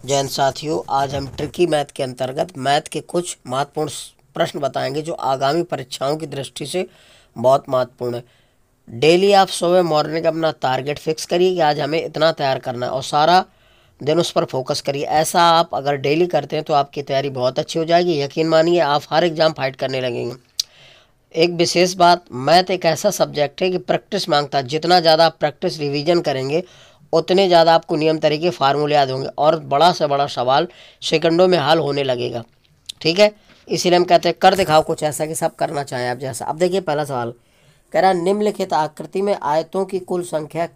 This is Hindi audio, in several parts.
जैन साथियों, आज हम ट्रिकी मैथ के अंतर्गत मैथ के कुछ महत्वपूर्ण प्रश्न बताएंगे जो आगामी परीक्षाओं की दृष्टि से बहुत महत्वपूर्ण है। डेली आप सुबह मॉर्निंग अपना टारगेट फिक्स करिए कि आज हमें इतना तैयार करना है और सारा दिन उस पर फोकस करिए। ऐसा आप अगर डेली करते हैं तो आपकी तैयारी बहुत अच्छी हो जाएगी। यकीन मानिए, आप हर एग्जाम फाइट करने लगेंगे। एक विशेष बात, मैथ एक ऐसा सब्जेक्ट है कि प्रैक्टिस मांगता है। जितना ज़्यादा आप प्रैक्टिस रिवीजन करेंगे उतने ज़्यादा आपको नियम तरीके फार्मूले याद होंगे और बड़ा से बड़ा सवाल सेकंडों में हल होने लगेगा। ठीक है, इसीलिए हम कहते हैं कर दिखाओ कुछ ऐसा कि सब करना चाहें आप जैसा। अब देखिए पहला सवाल कह रहा है, निम्नलिखित आकृति में आयतों की कुल संख्या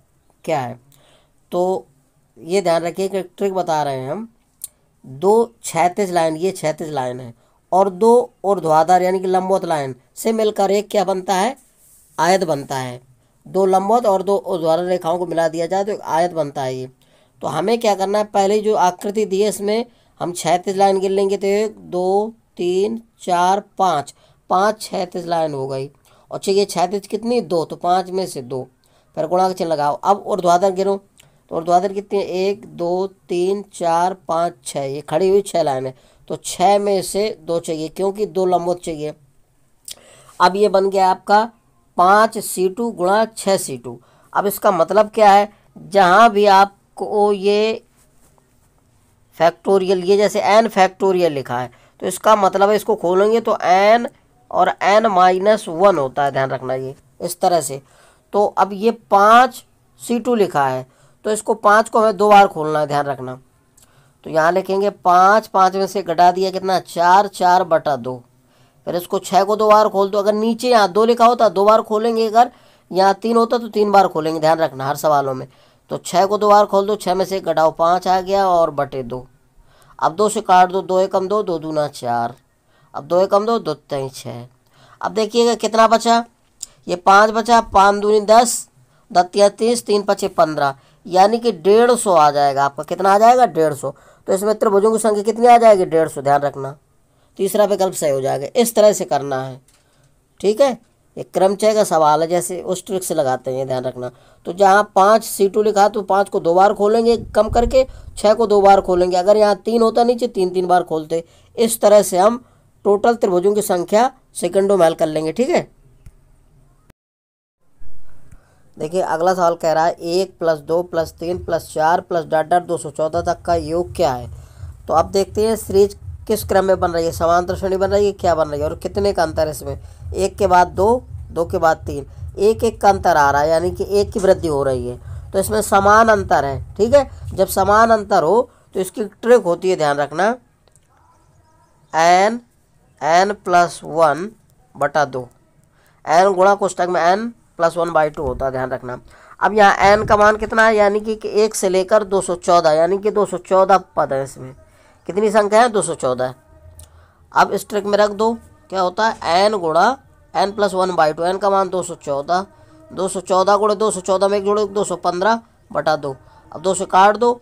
क्या है। तो ये ध्यान रखिए कि ट्रिक बता रहे हैं हम। दो क्षैतिज लाइन, ये क्षैतिज लाइन है, और दो ऊर्ध्वाधर यानी कि लंबवत लाइन से मिलकर एक क्या बनता है, आयत बनता है। दो लंबवत और दो ऊर्ध्वाधर रेखाओं को मिला दिया जाए तो एक आयत बनता है ये। तो हमें क्या करना है, पहले जो आकृति दी है इसमें हम क्षैतिज लाइन गिन लेंगे तो 1 2 3 4 5, 5 क्षैतिज लाइन हो गई। और चाहिए क्षैतिज कितनी, 2, तो 5 में से 2, फिर गुणा का चिन्ह लगाओ। अब ऊर्ध्वाधर गिनो तो ऊर्ध्वाधर कितनी है, 1 2 3 4 5 6, ये खड़ी हुई 6 लाइन है। तो 6 में से 2 चाहिए क्योंकि 2 लंबवत चाहिए। अब ये बन गया आपका 5c2 गुणा 6c2। अब इसका मतलब क्या है, जहाँ भी आपको ये फैक्टोरियल, ये जैसे n फैक्टोरियल लिखा है तो इसका मतलब है, इसको खोलेंगे तो n और n-1 होता है, ध्यान रखना ये इस तरह से। तो अब ये 5c2 लिखा है तो इसको 5 को हमें 2 बार खोलना है, ध्यान रखना। तो यहाँ लिखेंगे 5, 5 में से घटा दिया कितना, 4, 4/2। फिर इसको 6 को 2 बार खोल दो। अगर नीचे यहाँ 2 लिखा होता 2 बार खोलेंगे, अगर यहाँ 3 होता तो 3 बार खोलेंगे, ध्यान रखना हर सवालों में। तो 6 को 2 बार खोल दो, 6 में से घटाओ 5 आ गया और बटे 2। अब 2 से काट दो, 2 एकम 2, 2 दूना 4। अब 2 एकम 2, 2 3 6। अब देखिएगा कितना बचा, ये 5 बचा, 5 दूनी 10, 10 30, 3 5 15, यानी कि 150 आ जाएगा आपका। कितना आ जाएगा, 150। तो इसमें त्रिभुजों की संख्या कितनी आ जाएगी, 150, ध्यान रखना। तीसरा विकल्प सही हो जाएगा। इस तरह से करना है, ठीक है। ये क्रमचय का सवाल है, जैसे उस ट्रिक से लगाते हैं, ध्यान रखना। तो जहाँ 5c2 लिखा तो 5 को 2 बार खोलेंगे कम करके, 6 को 2 बार खोलेंगे। अगर यहाँ 3 होता नीचे, 3 बार खोलते। इस तरह से हम टोटल त्रिभुजों की संख्या सेकंडों में हल कर लेंगे, ठीक है। देखिए अगला सवाल कह रहा है 1 + 2 + 3 + 4 + डॉट डॉट 214 तक का योग क्या है। तो अब देखते हैं सीरीज किस क्रम में बन रही है, समांतर श्रेणी बन रही है, क्या बन रही है और कितने का अंतर है इसमें। 1 के बाद 2, 2 के बाद 3, 1 का अंतर आ रहा है, यानी कि 1 की वृद्धि हो रही है। तो इसमें समान अंतर है, ठीक है। जब समान अंतर हो तो इसकी ट्रिक होती है, ध्यान रखना, n+1/2, n गुणा कोष्टक में n+1/2 होता है, ध्यान रखना। अब यहाँ n का मान कितना है, यानी कि 1 से लेकर 214, यानी कि 214 पद है इसमें। कितनी संख्या है, 214। अब इस ट्रिक में रख दो, क्या होता है, n गुणा n+1/2, n का मान 214, 214 गुणे 214 में 1 जोड़ो 215/2। अब 2 से काट दो,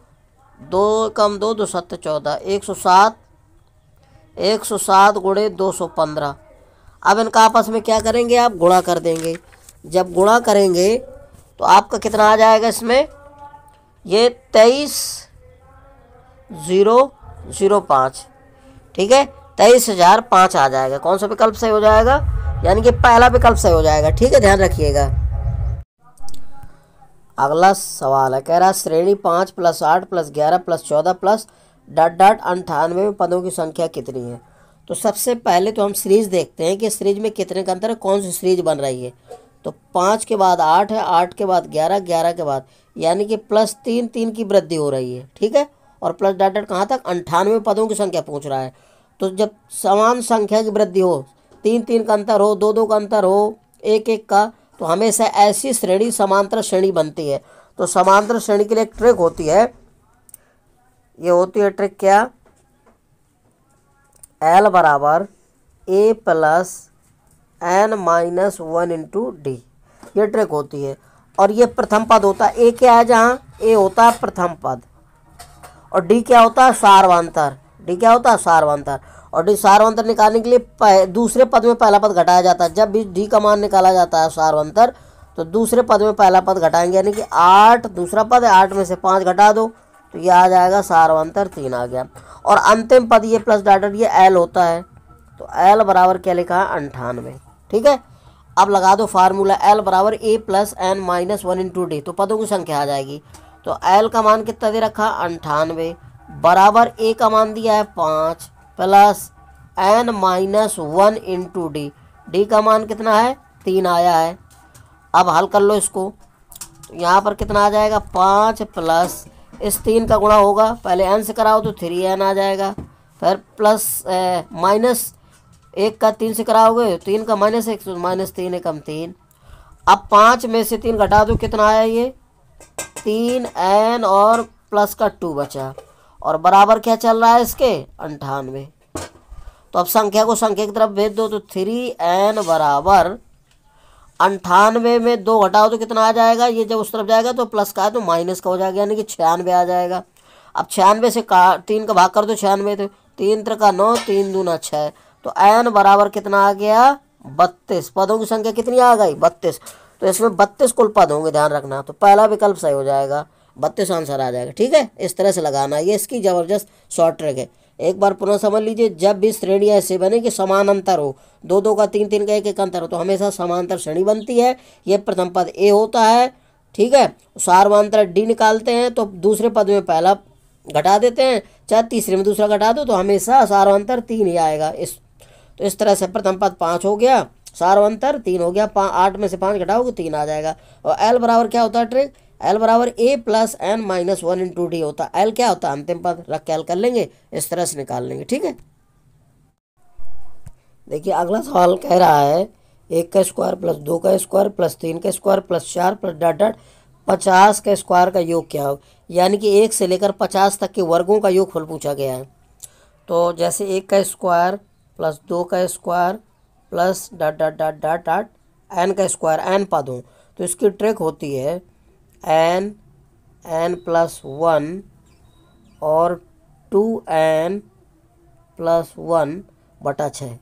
2 कम 2, 2 7 14, 107, 107 गुणे 215। अब इनका आपस में क्या करेंगे, आप गुणा कर देंगे। जब गुणा करेंगे तो आपका कितना आ जाएगा इसमें, ये 23,005, ठीक है, 23,005 आ जाएगा। कौन सा विकल्प सही हो जाएगा, यानी कि पहला विकल्प सही हो जाएगा, ठीक है, ध्यान रखिएगा। अगला सवाल है, कह रहा है श्रेणी 5 + 8 + 11 + 14 + डॉट डॉट 98 में पदों की संख्या कितनी है। तो सबसे पहले तो हम सीरीज देखते हैं कि सीरीज में कितने का अंतर है, कौन सी सीरीज बन रही है। तो 5 के बाद 8 है, 8 के बाद 11, 11 के बाद, यानी कि +3, 3 की वृद्धि हो रही है, ठीक है। और प्लस डॉट डॉट कहाँ तक, 98 पदों की संख्या पूछ रहा है। तो जब समान संख्या की वृद्धि हो, 3 3 का अंतर हो, 2 2 का अंतर हो, 1 1 का, तो हमेशा ऐसी श्रेणी समांतर श्रेणी बनती है। तो समांतर श्रेणी के लिए एक ट्रिक होती है, ये होती है ट्रिक क्या, L = A + n-1 × d, ये ट्रिक होती है। और ये प्रथम पद होता है, A क्या है, जहाँ A होता है प्रथम पद और D क्या होता है, सार्वंतर। D क्या होता है, सार्वंतर। और D सार्वंतर निकालने के लिए दूसरे पद में पहला पद घटाया जाता है। जब भी D का मान निकाला जाता है सार्वंतर, तो दूसरे पद में पहला पद घटाएंगे, यानी कि 8 दूसरा पद है, 8 में से 5 घटा दो तो ये आ जाएगा सार्वंतर 3 आ गया। और अंतिम पद ये प्लस डॉट डॉट ये एल होता है, तो एल बराबर क्या लिखा है 98। ठीक है, अब लगा दो फार्मूला एल बराबर A plus N minus 1 into D, तो पदों की संख्या आ जाएगी। तो एल का मान कितना दे रखा 98 बराबर ए का मान दिया है 5 plus N minus 1 into d, d का मान कितना है 3 आया है। अब हल कर लो इसको, तो यहाँ पर कितना आ जाएगा 5 प्लस इस 3 का गुणा होगा, पहले एन से कराओ तो 3n आ जाएगा, फिर प्लस माइनस 1 का 3 से कराओगे 3 का माइनस 1 तो माइनस 3 एकम 3। अब 5 में से 3 घटा दो कितना आया ये 3n और प्लस का 2 बचा, और बराबर क्या चल रहा है इसके 98। तो अब संख्या को संख्या की तरफ भेज दो, तो 3n बराबर 98 में 2 घटाओ तो कितना आ जाएगा, ये जब उस तरफ जाएगा तो प्लस का है तो माइनस का हो जाएगा, यानी कि 96 आ जाएगा। अब 96 से 3 का भाग कर दो 96, तो 3 त्रिका 9 3 दूना 6, तो n बराबर कितना आ गया 32। पदों की संख्या कितनी आ गई 32, तो इसमें 32 कुल पद होंगे, ध्यान रखना। तो पहला विकल्प सही हो जाएगा, 32 आंसर आ जाएगा। ठीक है, इस तरह से लगाना, ये इसकी ज़बरदस्त शॉर्ट ट्रिक है। एक बार पुनः समझ लीजिए, जब भी श्रेणियाँ ऐसे बने कि समान अंतर हो, 2 2 का 3 3 का 1 1 अंतर हो, तो हमेशा समांतर श्रेणी बनती है। ये प्रथम पद ए होता है, ठीक है, सार्वंतर डी निकालते हैं तो दूसरे पद में पहला घटा देते हैं, चाहे तीसरे में दूसरा घटा दो तो हमेशा सार्वंतर 3 ही आएगा। तो इस तरह से प्रथम पद 5 हो गया, सार्वंतर 3 हो गया, 8 में से 5 घटाओगे 3 आ जाएगा। और एल बराबर क्या होता है ट्रिक, एल बराबर A plus N minus 1 into D होता है। एल क्या होता है अंतिम पद, रख के एल कर लेंगे, इस तरह से निकाल लेंगे। ठीक है, देखिए अगला सवाल कह रहा है 1 का स्क्वायर प्लस 2 का स्क्वायर प्लस 3 का square plus 4 plus dot dot 50 का स्क्वायर का योग क्या हो, यानी कि 1 से लेकर 50 तक के वर्गों का योगफल पूछा गया है। तो जैसे 1 का स्क्वायर प्लस 2 का square plus dot dot dot dot dot n का स्क्वायर, एन पद हो, तो इसकी ट्रिक होती है एन प्लस 1 और 2n प्लस 1 बटा 6,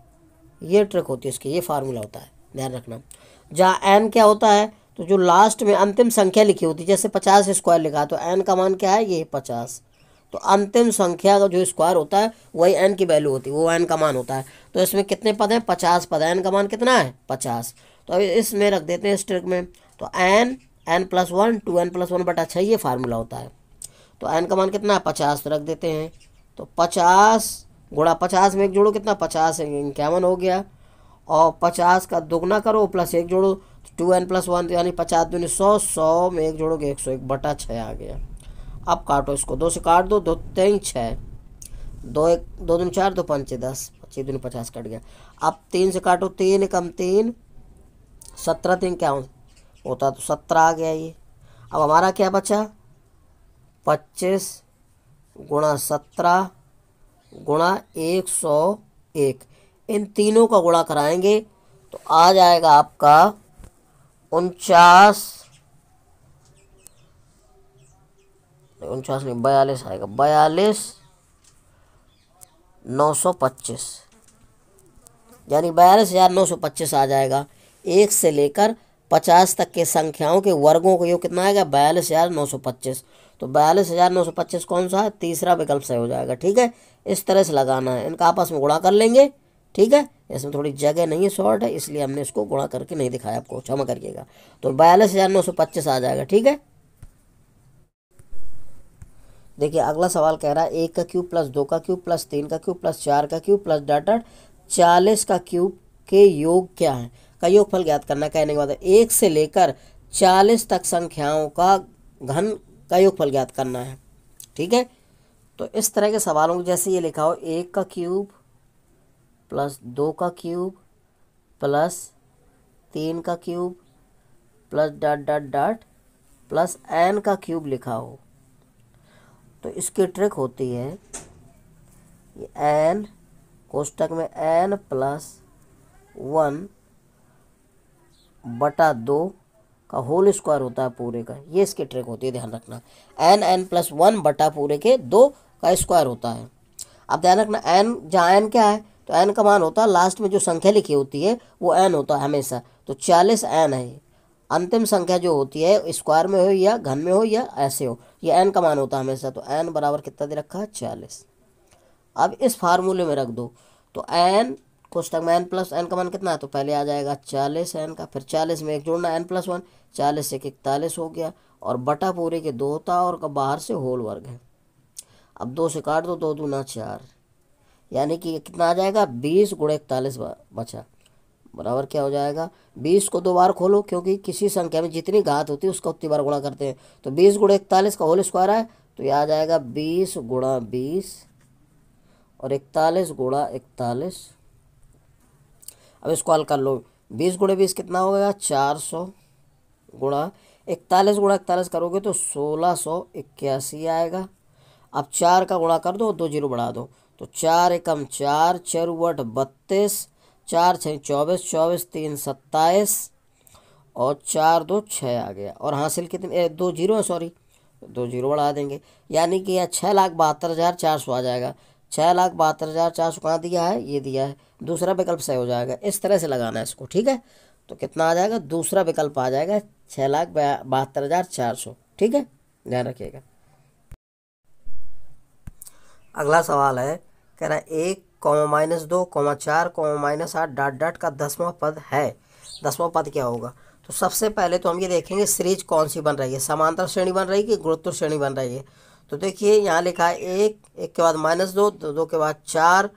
ये ट्रिक होती है इसकी, ये फार्मूला होता है, ध्यान रखना। जहाँ n क्या होता है, तो जो लास्ट में अंतिम संख्या लिखी होती है, जैसे 50 स्क्वायर लिखा तो n का मान क्या है ये 50, तो अंतिम संख्या का जो स्क्वायर होता है वही n की वैल्यू होती है, वो n का मान होता है। तो इसमें कितने पद हैं 50 पद, n का मान कितना है 50। तो अभी इसमें रख देते हैं इस ट्रिक में, तो n प्लस 1 2n प्लस 1 बटा 6 ये फार्मूला होता है। तो n का मान कितना है 50, तो रख देते हैं, तो 50 गुणा 50 में 1 जोड़ो कितना 50 है 51 हो गया, और 50 का दुगना करो प्लस 1 जोड़ो 2n प्लस 1 यानी 50 दूनी 100, 100 में 1 जोड़ोगे 101 बटा 6 आ गया। अब काटो इसको, 2 से काट दो, 2 3 6, 2 1 2 दूनी 4 2 5 10, 6 दूनी 50 कट गया। अब 3 से काटो 3 कम 3 17, 3 क्या होता तो 17 आ गया ये। अब हमारा क्या बचा 25 गुणा 17 गुणा 101, इन तीनों का गुणा कराएंगे तो आ जाएगा आपका 49 नहीं 42 आएगा, 42 925, यानी 42,925 आ जाएगा। 1 से लेकर 50 तक के संख्याओं के वर्गों को योग कितना आएगा 42,925, तो 42,925 कौन सा है, तीसरा विकल्प सही हो जाएगा। ठीक है, इस तरह से लगाना है, इनका आपस में गुणा कर लेंगे। ठीक है, इसमें थोड़ी जगह नहीं है, शॉर्ट है, इसलिए हमने इसको गुणा करके नहीं दिखाया, आपको क्षमा करिएगा। तो 42,925 आ जाएगा। ठीक है, देखिए अगला सवाल कह रहा है 1 का क्यूब प्लस 2 का क्यूब प्लस 3 का क्यूब प्लस 4 का क्यूब प्लस डॉट डॉट 40 का क्यूब के योग क्या है, का योगफल ज्ञात करना। कहने के बाद 1 से लेकर 40 तक संख्याओं का घन का योगफल ज्ञात करना है। ठीक है, तो इस तरह के सवालों को जैसे ये लिखा हो 1 का क्यूब प्लस 2 का क्यूब प्लस 3 का cube plus dot dot dot plus n का क्यूब लिखा हो, तो इसकी ट्रिक होती है ये n कोष्टक में n प्लस 1 बटा 2 का होल स्क्वायर होता है पूरे का, ये इसकी ट्रिक होती है, ध्यान रखना। n प्लस 1 बटा पूरे के 2 का स्क्वायर होता है। अब ध्यान रखना n, जहाँ n क्या है तो n का मान होता है लास्ट में जो संख्या लिखी होती है वो n होता है हमेशा, तो 40 n है, अंतिम संख्या जो होती है स्क्वायर में हो या घन में हो या ऐसे हो, ये एन का मान होता है हमेशा। तो एन बराबर कितना दे रखा है 40। अब इस फार्मूले में रख दो तो एन कोष्टक में एन प्लस एन का मान कितना है, तो पहले आ जाएगा 40 एन का, फिर 40 में एक जोड़ना एन प्लस 1, 40 से 41 हो गया, और बटा पूरे के 2 होता और बाहर से होल वर्ग है। अब 2 से काट दो, 2 दूना 4, यानी कि कितना आ जाएगा 20 गुणा 41 बचा, बराबर क्या हो जाएगा 20 को 2 बार खोलो, क्योंकि किसी संख्या में जितनी घात होती है उसका उतनी बार गुणा करते हैं। तो 20 गुणा 41 का होल स्क्वायर है, तो यह आ जाएगा 20 गुणा 20 और 41 गुणा 41। अब इसको हल कर लो, 20 गुणा 20 कितना हो गया 400 गुणा 41 करोगे तो 1681 आएगा। अब 4 का गुणा कर दो, 2 जीरो बढ़ा दो, तो 4 एकम 4, 4 8 32, 4 6 24, 24 3 27 और 4 2 6 आ गया। और हासिल कितने 2 जीरो है, सॉरी 2 जीरो बढ़ा देंगे, यानी कि यह 6,72,400 आ जाएगा। 6,72,400 कहाँ दिया है, ये दिया है, दूसरा विकल्प सही हो जाएगा। इस तरह से लगाना है इसको, ठीक है। तो कितना आ जाएगा, दूसरा विकल्प आ जाएगा 6,72,400, ठीक है, ध्यान रखिएगा। अगला सवाल है, कह रहा है 1, -2, 4, -8 डॉट डॉट का 10वां पद है। 10वां पद क्या होगा। तो सबसे पहले तो हम ये देखेंगे सीरीज कौन सी बन रही है, समांतर श्रेणी बन रही है कि गुणोत्तर श्रेणी बन रही है। तो देखिए यहाँ लिखा है 1, 1 के बाद -2, 2 के बाद 4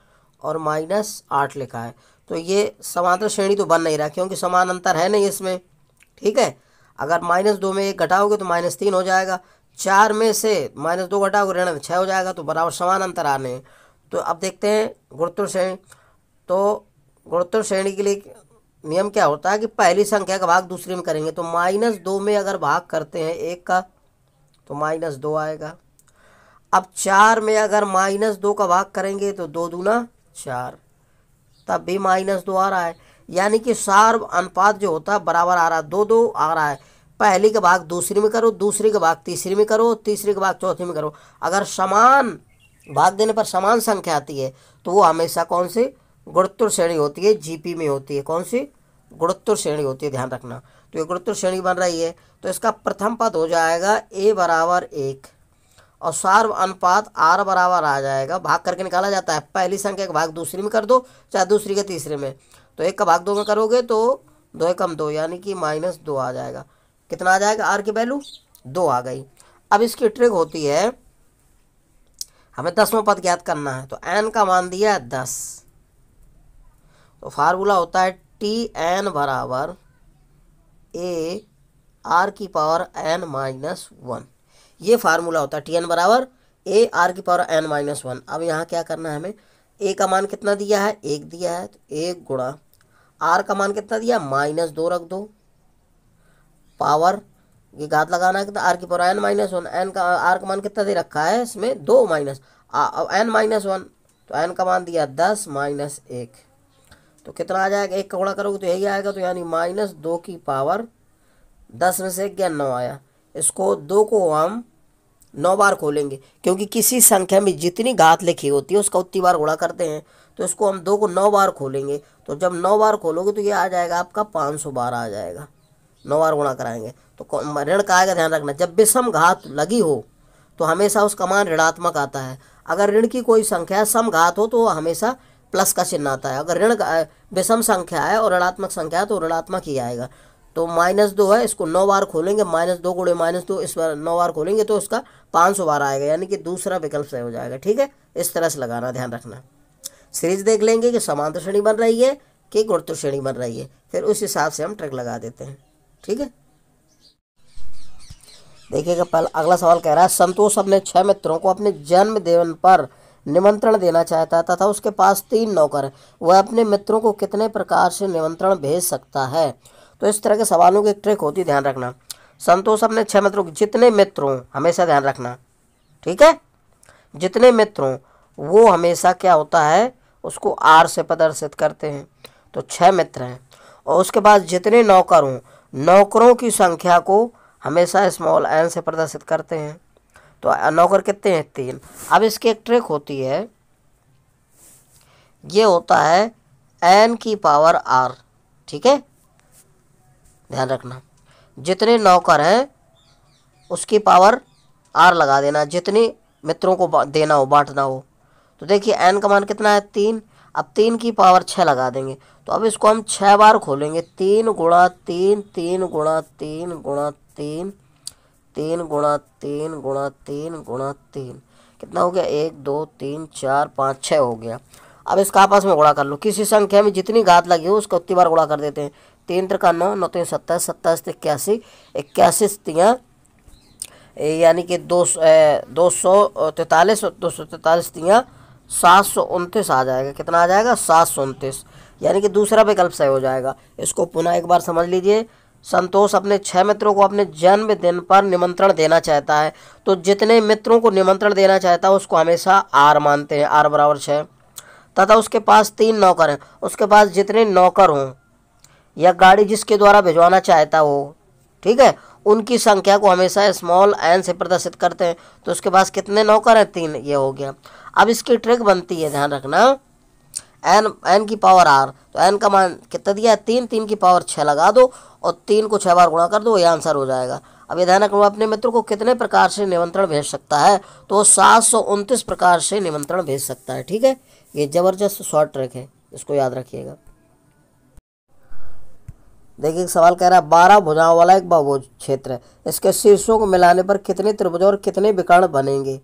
और -8 लिखा है। तो ये समांतर श्रेणी तो बन नहीं रहा, क्योंकि समान अंतर है नहीं इसमें, ठीक है। अगर -2 में 1 घटाओगे तो -3 हो जाएगा, 4 में से -2 घटाओगे ऋण 6 हो जाएगा, तो बराबर समान अंतर आने हैं। तो अब देखते हैं गुणोत्तर श्रेणी। तो गुणोत्तर श्रेणी के लिए नियम क्या होता है कि पहली संख्या का भाग दूसरी में करेंगे। तो -2 में अगर भाग करते हैं 1 का तो -2 आएगा। अब 4 में अगर -2 का भाग करेंगे तो 2 दूना 4, तब भी -2 आ रहा है, यानी कि सार अनुपात जो होता है बराबर आ रहा है, 2-2 आ रहा है। पहली का भाग दूसरी में करो, दूसरी का भाग तीसरी में करो, तीसरी का भाग चौथी में करो। अगर समान भाग देने पर समान संख्या आती है तो वो हमेशा कौन सी गुणोत्तर श्रेणी होती है, जीपी में होती है। कौन सी गुणोत्तर श्रेणी होती है, ध्यान रखना। तो ये गुणोत्तर श्रेणी बन रही है, तो इसका प्रथम पद हो जाएगा a बराबर 1 और सार्व अनुपात r बराबर आ जाएगा, भाग करके निकाला जाता है। पहली संख्या का भाग दूसरी में कर दो, चाहे दूसरी के तीसरे में। तो 1 का भाग 2 में करोगे तो 2 एकम 2, यानी कि -2 आ जाएगा। कितना आ जाएगा, r की वैल्यू 2 आ गई। अब इसकी ट्रिक होती है, हमें 10वां पद ज्ञात करना है। तो n का मान दिया 10, तो फार्मूला होता है Tn बराबर a r की पावर n-1। ये फार्मूला होता है Tn बराबर a r की पावर n-1। अब यहाँ क्या करना है हमें, a का मान कितना दिया है, 1 दिया है, तो 1 गुणा r का मान कितना दिया, -2 रख दो, पावर ये घात लगाना है, आर की पावर n-1। एन का आर का मान कितना दे रखा है इसमें 2 माइनस n-1, तो n का मान दिया 10 -1, तो कितना आ जाएगा, 1 का गुणा करोगे तो यही आएगा। तो यानी -2 की पावर 10 में से 1 गया 9 आया। इसको 2 को हम 9 बार खोलेंगे, क्योंकि किसी संख्या में जितनी घात लिखी होती है उसका उतनी बार गुणा करते हैं। तो इसको हम 2 को 9 बार खोलेंगे, तो जब 9 बार खोलोगे तो ये आ जाएगा आपका 500 बार आ जाएगा। 9 बार गुणा कराएंगे तो ऋण का आएगा, ध्यान रखना। जब विषम घात लगी हो तो हमेशा उसका मान ऋणात्मक आता है। अगर ऋण की कोई संख्या सम घात हो तो हमेशा प्लस का चिन्ह आता है। अगर ऋण विषम संख्या है और ऋणात्मक संख्या है तो ऋणात्मक ही आएगा। तो -2 है, इसको 9 बार खोलेंगे, -2 गुणे -2, इस बार 9 बार खोलेंगे तो इसका 500 बार आएगा, यानी कि दूसरा विकल्प सही हो जाएगा, ठीक है। इस तरह से लगाना, ध्यान रखना। सीरीज देख लेंगे कि समांतर श्रेणी बन रही है कि गुणोत्तर श्रेणी बन रही है, फिर उस हिसाब से हम ट्रिक लगा देते हैं, ठीक है। देखिएगा पहला अगला सवाल कह रहा है, संतोष अपने 6 मित्रों को अपने जन्मदिन पर निमंत्रण देना चाहता है तथा उसके पास 3 नौकर हैं। वह अपने मित्रों को कितने प्रकार से निमंत्रण भेज सकता है। तो इस तरह के सवालों की एक ट्रिक होती है, ध्यान रखना। संतोष अपने 6 मित्रों, जितने मित्रों हमेशा ध्यान रखना, ठीक है। जितने मित्रों वो हमेशा क्या होता है, उसको r से प्रदर्शित करते हैं। तो 6 मित्र हैं और उसके बाद जितने नौकर हों, नौकरों की संख्या को हमेशा स्मॉल n से प्रदर्शित करते हैं। तो नौकर कितने हैं, 3। अब इसकी एक ट्रिक होती है, ये होता है n की पावर r, ठीक है, ध्यान रखना। जितने नौकर हैं उसकी पावर आर लगा देना, जितने मित्रों को देना हो, बांटना हो। तो देखिए n का मान कितना है 3, अब 3 की पावर 6 लगा देंगे। तो अब इसको हम 6 बार खोलेंगे, 3 गुणा 3, 3 गुणा 3 गुणा 3, 3 गुणा 3 गुणा 3 गुणा 3, कितना हो गया 1 2 3 4 5 6 हो गया। अब इसका आपस में गुणा कर लो, किसी संख्या में जितनी घात लगी हो उसको उतनी बार गुणा कर देते हैं। 3 त्रिका 9, 9 3 27, 27 81, 81 यानी कि 243, 243 तियाँ 729 आ जाएगा। कितना आ जाएगा 729, यानी कि दूसरा विकल्प सही हो जाएगा। इसको पुनः एक बार समझ लीजिए। संतोष अपने 6 मित्रों को अपने जन्मदिन पर निमंत्रण देना चाहता है। तो जितने मित्रों को निमंत्रण देना चाहता है उसको हमेशा आर मानते हैं, आर बराबर 6। तथा उसके पास 3 नौकर हैं, उसके पास जितने नौकर हों या गाड़ी जिसके द्वारा भिजवाना चाहता हो, ठीक है, उनकी संख्या को हमेशा स्मॉल n से प्रदर्शित करते हैं। तो उसके पास कितने नौकर हैं 3, ये हो गया। अब इसकी ट्रिक बनती है, ध्यान रखना, n की पावर r, तो n का मान कितना दिया है 3, 3 की पावर 6 लगा दो और 3 को 6 बार गुणा कर दो, ये आंसर हो जाएगा। अब ये ध्यान रखना, अपने मित्र को कितने प्रकार से निमंत्रण भेज सकता है, तो 729 प्रकार से निमंत्रण भेज सकता है। ठीक है, ये जबरदस्त शॉर्ट ट्रिक है, इसको याद रखिएगा। देखिए सवाल कह रहा है 12 भुजाओं वाला एक बहुभुज क्षेत्र है, इसके शीर्षों को मिलाने पर कितने त्रिभुज और कितने विकर्ण बनेंगे।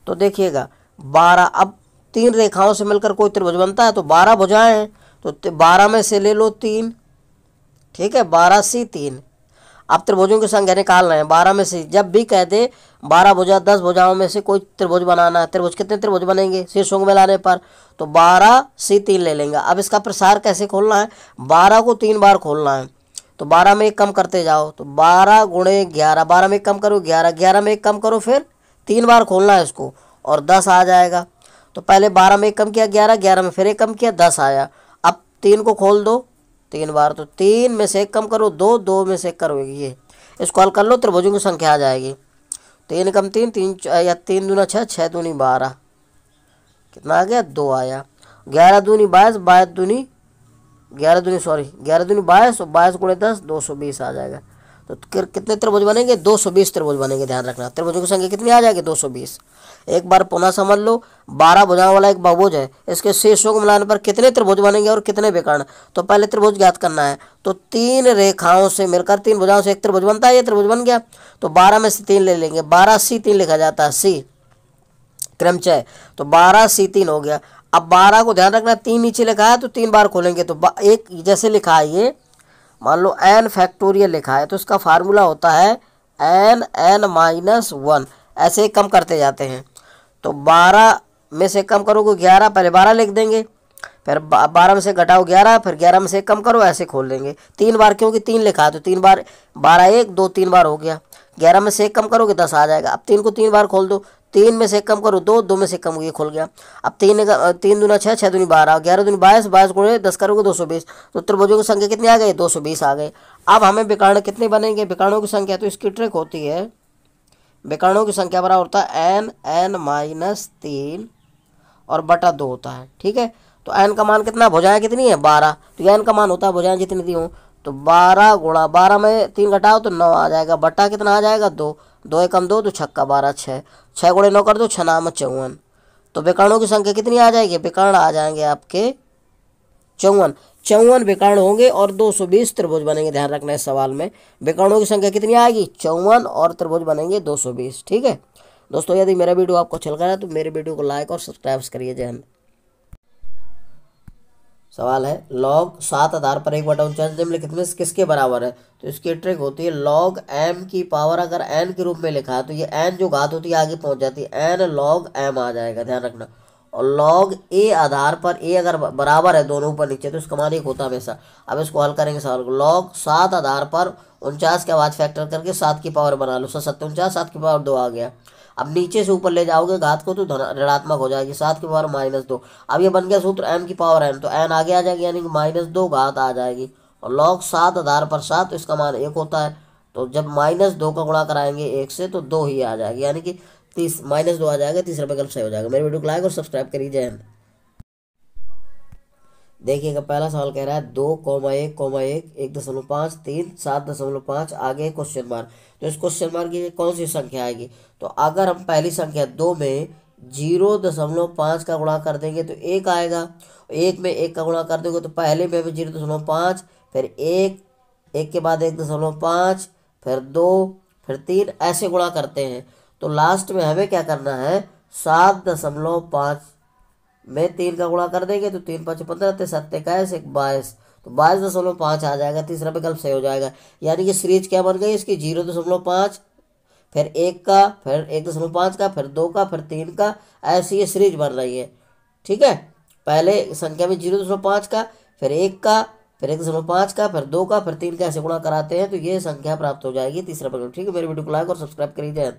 तो देखिएगा 12, अब 3 रेखाओं से मिलकर कोई त्रिभुज बनता है, तो 12 भुजाएं हैं, तो 12 में से ले लो 3, ठीक है, 12 सी 3। अब त्रिभुजों की संख्या निकाल रहे हैं, 12 में से जब भी कह दे 12 भुजा 10 भुजाओं में से कोई त्रिभुज बनाना है, त्रिभुज कितने त्रिभुज बनेंगे शीर्षों को मिलाने पर, तो 12 सी 3 ले लेंगे। अब इसका प्रसार कैसे खोलना है, 12 को 3 बार खोलना है, तो 12 में एक कम करते जाओ, तो 12 गुणे 11, 12 में एक कम करो 11, 11 में एक कम करो, फिर 3 बार खोलना है इसको और 10 आ जाएगा। तो पहले 12 में एक कम किया 11, 11 में फिर एक कम किया 10 आया। अब 3 को खोल दो 3 बार, तो 3 में से एक कम करो 2, 2 में से एक करोगे, ये इसको हल कर लो, त्रिभुजों की संख्या आ जाएगी। 3 कम 3, 3 या 3 दूना 6, 6 दूनी 12, कितना आ गया 2 आया। 11 दूनी 22, 22 दूनी 11 दूनी 22 और 22 गुणे 10 220 आ जाएगा। तो कितने त्रिभुज बनेंगे 220 त्रिभुज बनेंगे। ध्यान रखना त्रिभुजों की संख्या कितनी आ जाएगी 220। एक बार पुनः समझ लो, 12 भुजाओं वाला एक बहुभुज है, इसके शीर्षों को मिलाने पर कितने त्रिभुज बनेंगे और कितने विकर्ण। तो पहले त्रिभुज ज्ञात करना है, तो 3 रेखाओं से मिलकर 3 भुजाओं से एक त्रिभुज बनता है, ये त्रिभुज बन गया। तो 12 में से 3 ले लेंगे, 12 सी 3 लिखा जाता है, सी क्रमचय, तो 12 सी 3 हो गया। अब 12 को ध्यान रखना 3 नीचे लिखा है तो 3 बार खोलेंगे, तो एक जैसे लिखा है ये, मान लो n फैक्टोरियल लिखा है, तो इसका फार्मूला होता है n-1, ऐसे कम करते जाते हैं। तो 12 में से कम करोगे 11, पहले 12 लिख देंगे, फिर 12 में से घटाओ 11, फिर 11 में से कम करो, ऐसे खोल देंगे 3 बार, क्योंकि 3 लिखा है तो 3 बार, 12 1 2 3 बार हो गया। 11 में से एक कम करोगे 10 आ जाएगा। अब 3 को 3 बार खोल दो, 3 में से एक कम करो 2, 2 में से कम, ये खुल गया। अब 3 दूना 6, 6 दूनी 12, 11 दूनी 22, 22 गुणे 10 करोगे 220। तो त्रिभुजों की संख्या कितनी आ गई 220 आ गए। अब हमें विकर्ण कितने बनेंगे, विकर्णों की संख्या, तो इसकी ट्रिक होती है, विकर्णों की संख्या बराबर होता है n-3 और बटा 2 होता है। ठीक है, तो n का मान कितना, भुजाएं कितनी है 12, तो n का मान होता है भुजाएं जितनी दी हों, तो 12 गुणा 12 में 3 घटाओ तो 9 आ जाएगा, बटा कितना आ जाएगा 2, 2 एकम 2 तो छक्का 12, 6, 6 गुणे 9 कर दो 6 नाम 54। तो विकर्णों की संख्या कितनी आ जाएगी, विकर्ण आ जाएंगे आपके 54 विकर्ण होंगे और 220 त्रिभुज बनेंगे। ध्यान रखना इस सवाल में विकर्णों की संख्या कितनी आएगी 54 और त्रिभुज बनेंगे 220। ठीक है दोस्तों, यदि मेरा वीडियो आपको अच्छा लगा है तो मेरे वीडियो को लाइक और सब्सक्राइब करिए। जय हिंद। सवाल है log 7 आधार पर 1/49 निम्नलिखित में किसके बराबर है। तो इसकी ट्रिक होती है log m की पावर अगर n के रूप में लिखा है तो ये n जो घात होती है आगे पहुंच जाती है, n log m आ जाएगा। ध्यान रखना, और log a आधार पर a अगर बराबर है दोनों ऊपर नीचे तो इसका मान 1 होता है हमेशा। अब इसको हल करेंगे सवाल को, log 7 आधार पर 49 के बाद फैक्टर करके 7 की पावर बना लो, 7 7 की पावर 2 आ गया। अब नीचे से ऊपर ले जाओगे घात को तो ऋणात्मक हो जाएगी, 7 की पावर -2। अब ये बन गया सूत्र m की पावर n, तो n आगे आ जाएगी यानी कि -2 घात आ जाएगी। और log 7 आधार पर 7 तो इसका मान 1 होता है, तो जब -2 का गुणा कराएंगे 1 से तो 2 ही आ जाएगी, यानी कि -2 आ जाएगा, तीसरा विकल्प सही हो जाएगा। मेरे वीडियो को लाइक और सब्सक्राइब करिए। जय हिंद। देखिएगा पहला सवाल कह रहा है 2,1,1, 1.5, 3, 7.5, आगे क्वेश्चन मार्क। तो इस क्वेश्चन मार्क की कौन सी संख्या आएगी? तो अगर हम पहली संख्या 2 में 0.5 का गुणा कर देंगे तो 1 आएगा। 1 में 1 का गुणा कर दोगे तो पहले में भी 0.5, फिर 1, 1 के बाद 1.5, फिर 2, फिर 3, ऐसे गुणा करते हैं। तो लास्ट में हमें क्या करना है, 7.5 में 3 का गुणा कर देंगे तो 3×5 = 15, 7×1 = 22, तो 22.5 आ जाएगा। तीसरा विकल्प सही हो जाएगा। यानी कि सीरीज क्या बन गई इसकी, 0.5, फिर 1 का, फिर 1.5 का, फिर 2 का, फिर 3 का, ऐसी ये सीरीज बन रही है। ठीक है, पहले संख्या में 0.5 का, फिर 1 का, फिर 1.5 का, फिर 2 का, फिर 3 का, ऐसे गुणा कराते हैं तो ये संख्या प्राप्त हो जाएगी। तीसरा विकल्प। ठीक है, मेरे वीडियो को लाइक और सब्सक्राइब करिए।